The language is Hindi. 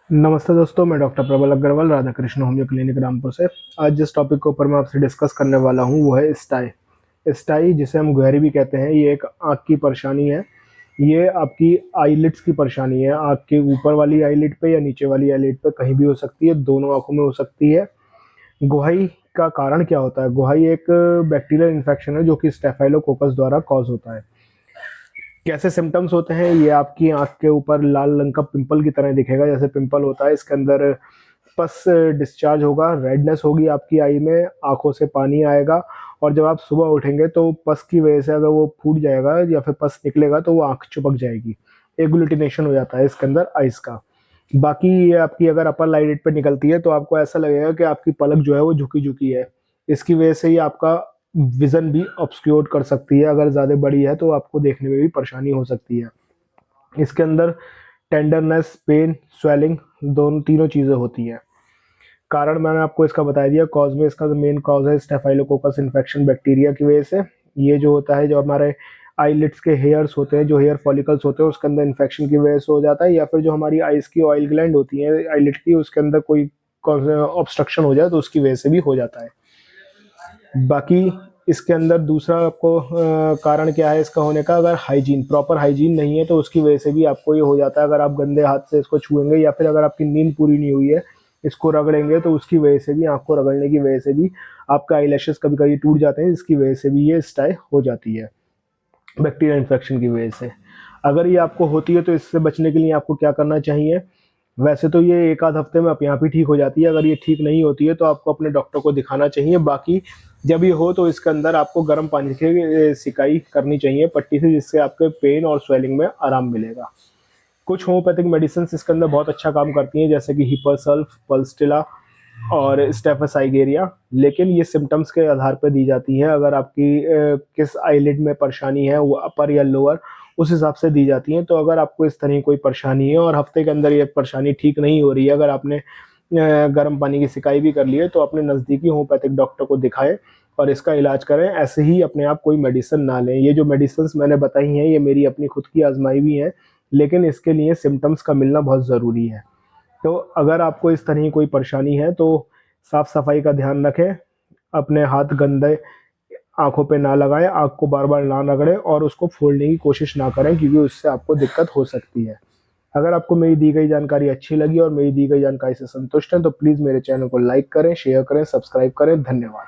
नमस्ते दोस्तों, मैं डॉक्टर प्रबल अग्रवाल राधा कृष्ण होम्यो क्लिनिक रामपुर से। आज जिस टॉपिक के ऊपर मैं आपसे डिस्कस करने वाला हूँ वो है स्टाई। स्टाई जिसे हम गुहरी भी कहते हैं, ये एक आँख की परेशानी है। ये आपकी आईलिड्स की परेशानी है। आँख के ऊपर वाली आईलिड पे या नीचे वाली आईलिड पे कहीं भी हो सकती है, दोनों आँखों में हो सकती है। गुहाई का कारण क्या होता है? गुहाई एक बैक्टीरियल इन्फेक्शन है जो कि स्टेफाइलोकोकस द्वारा कॉज होता है। कैसे सिम्टम्स होते हैं? ये आपकी आँख के ऊपर लाल रंग का पिंपल की तरह दिखेगा, जैसे पिंपल होता है। इसके अंदर पस डिस्चार्ज होगा, रेडनेस होगी आपकी आई में, आंखों से पानी आएगा। और जब आप सुबह उठेंगे तो पस की वजह से अगर वो फूट जाएगा या फिर पस निकलेगा तो वो आंख चिपक जाएगी। एग्लूटिनेशन हो जाता है इसके अंदर आइस का। बाकी ये आपकी अगर अपर लाइड पे निकलती है तो आपको ऐसा लगेगा कि आपकी पलक जो है वो झुकी झुकी है। इसकी वजह से ही आपका विजन भी ऑब्सक्योर कर सकती है। अगर ज़्यादा बड़ी है तो आपको देखने में भी परेशानी हो सकती है। इसके अंदर टेंडरनेस, पेन, स्वेलिंग, दोनों तीनों चीज़ें होती हैं। कारण मैंने आपको इसका बता दिया। कॉज में इसका जो मेन कॉज है स्टेफाइलोकोकस इन्फेक्शन बैक्टीरिया की वजह से। ये जो होता है, जो हमारे आईलिड्स के हेयर्स होते हैं, जो हेयर फॉलिकल्स होते हैं, उसके अंदर इन्फेक्शन की वजह से हो जाता है, या फिर जो हमारी आइस की ऑयल ग्लैंड होती है आईलिड की, उसके अंदर कोई ऑब्स्ट्रक्शन हो जाए तो उसकी वजह से भी हो जाता है। बाकी इसके अंदर दूसरा आपको कारण क्या है इसका होने का? अगर हाइजीन, प्रॉपर हाइजीन नहीं है तो उसकी वजह से भी आपको ये हो जाता है। अगर आप गंदे हाथ से इसको छुएंगे या फिर अगर आपकी नींद पूरी नहीं हुई है, इसको रगड़ेंगे तो उसकी वजह से भी, आँख को रगड़ने की वजह से भी आपका आईलैशेस कभी-कभी टूट जाते हैं, जिसकी वजह से भी ये स्टाई हो जाती है, बैक्टीरियल इन्फेक्शन की वजह से। अगर ये आपको होती है तो इससे बचने के लिए आपको क्या करना चाहिए? वैसे तो ये 1 आध हफ्ते में अपने आप ही ठीक हो जाती है। अगर ये ठीक नहीं होती है तो आपको अपने डॉक्टर को दिखाना चाहिए। बाकी जब ये हो तो इसके अंदर आपको गर्म पानी से सिकाई करनी चाहिए पट्टी से, जिससे आपके पेन और स्वेलिंग में आराम मिलेगा। कुछ होम्योपैथिक मेडिसिन इसके अंदर बहुत अच्छा काम करती हैं, जैसे कि हिपरसल्फ, पल्सटिला और स्टेफसाइगेरिया। लेकिन ये सिम्टम्स के आधार पर दी जाती है। अगर आपकी किस आईलिड में परेशानी है, वो अपर या लोअर, उस हिसाब से दी जाती हैं। तो अगर आपको इस तरह की कोई परेशानी है और हफ्ते के अंदर ये परेशानी ठीक नहीं हो रही है, अगर आपने गर्म पानी की सिकाई भी कर ली है, तो अपने नज़दीकी होम्योपैथिक डॉक्टर को दिखाएं और इसका इलाज करें। ऐसे ही अपने आप कोई मेडिसिन ना लें। ये जो मेडिसिन मैंने बताई हैं ये मेरी अपनी खुद की आजमाई भी हैं, लेकिन इसके लिए सिम्टम्स का मिलना बहुत ज़रूरी है। तो अगर आपको इस तरह की कोई परेशानी है तो साफ सफाई का ध्यान रखें। अपने हाथ गंदे आंखों पे ना लगाएं, आंख को बार बार ना रगड़ें और उसको फोड़ने की कोशिश ना करें, क्योंकि उससे आपको दिक्कत हो सकती है। अगर आपको मेरी दी गई जानकारी अच्छी लगी और मेरी दी गई जानकारी से संतुष्ट हैं तो प्लीज़ मेरे चैनल को लाइक करें, शेयर करें, सब्सक्राइब करें। धन्यवाद।